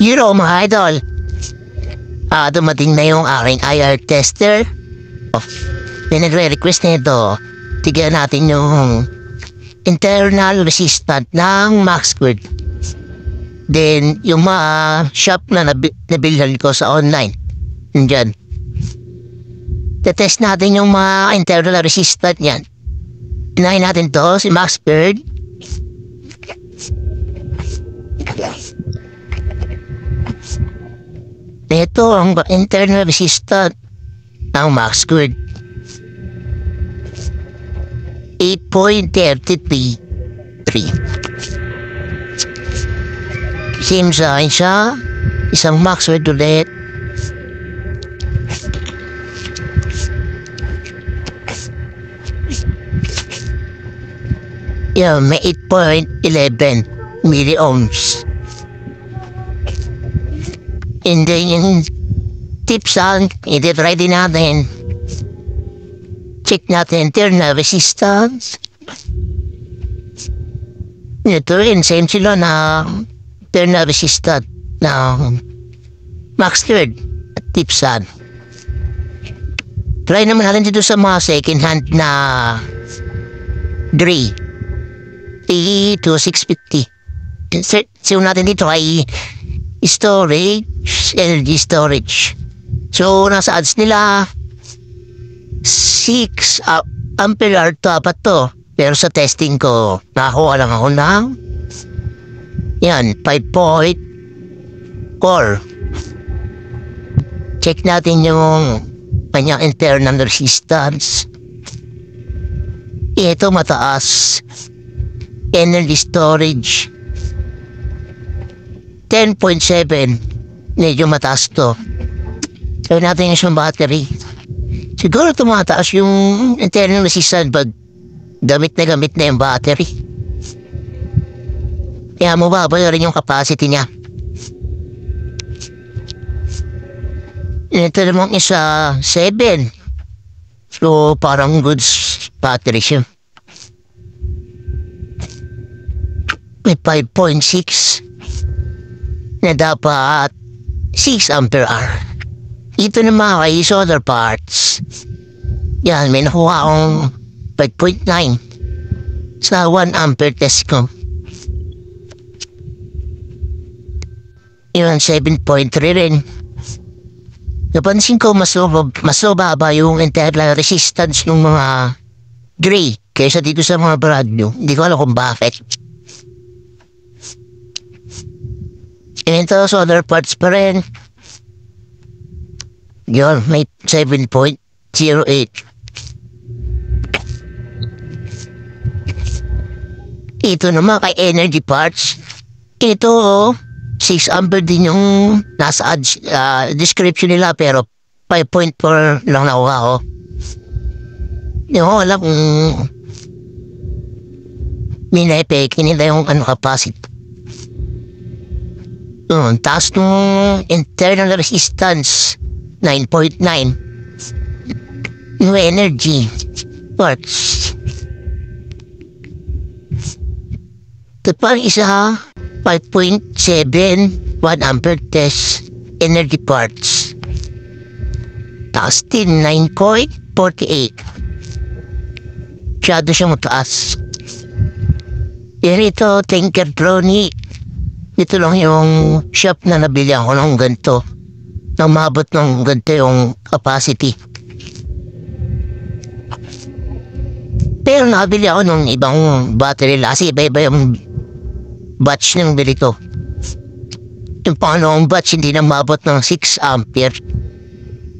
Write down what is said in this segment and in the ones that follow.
Hero mga idol. Dumating na yung aking IR tester. Pinagre-request nito. Tignan natin yung internal resistant ng Maxquid. Then yung mga shop na nabilhan ko sa online. Nandyan. Tetest natin yung mga internal resistant yan. Pinahin natin to si Maxquid. Ito ang internal resistant ng Maxquid. 8.33. Same sign siya. Isang Maxquid ulit. Yan, may 8.11 milliohms. And then yung tips i-try din natin. Check natin internal resistance. Ito rin, same sila na internal resistance ng Maxquid at tipsan. Try naman natin dito sa mga second hand na Dre T2650. So natin dito ay storage, energy storage. So nasa ads nila 6 ampere hour dapat to. Pero sa testing ko nakakuha lang ako ng yan 5.4. Check natin yung kanyang internal resistance. Ito mataas. Energy storage 10.7. Medyo mataas to. Gawin natin yung battery. Siguro tumataas yung internal resistance pag gamit na yung battery. Kaya mababa rin yung capacity niya. Ito namang isa 7. So parang good battery siya. May 5.6 na dapat 6 ampere hour. Ito naman kay solar parts. Yan, may nakuha akong 5.9 sa 1 ampere test ko. Yun, 7.3 rin. Napansin ko mas mababa yung internal resistance ng mga gray kaysa dito sa mga brand new. Hindi ko alam kung bakit. Ito, solar parts pa rin. Yun, may 7.08. Ito naman kay energy parts. Ito, 6 ampere din yung nasa description nila pero 5.4 lang nakuha ko. Hindi ko alam kung minepeke nila yung capacity. Taas ng internal resistance 9.9. Yung energy parts. Ito pa isa 5.7 1 ampere test energy parts. Taas din 9.48. Masyado siya mataas. Yan ito Tinkertronic. Ito lang yung shop na nabili ako ng ganito. Nang maabot ng ganito yung capacity. Pero nakabili ako ng ibang battery kasi iba-iba yung batch ng bili ko. Yung pangalawang batch hindi na maabot ng 6 ampere.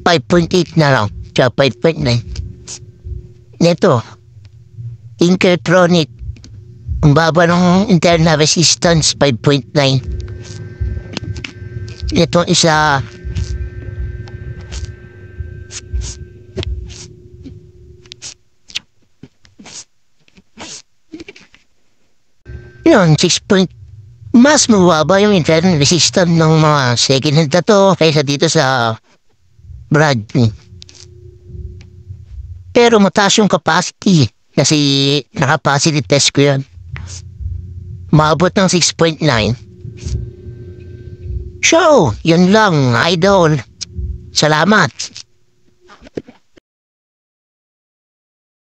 5.8 na lang. Tsaka 5.9. Neto. Tinkertronic. Ang baba ng internal resistance, 5.9. Itong isa, yun, 6 point. Mas mababa yung internal resistance ng mga second hand na to kaysa dito sa brand new. Pero mataas yung capacity kasi na-capacity test ko yan. Maabot ng 6.9. So, yun lang, idol. Salamat.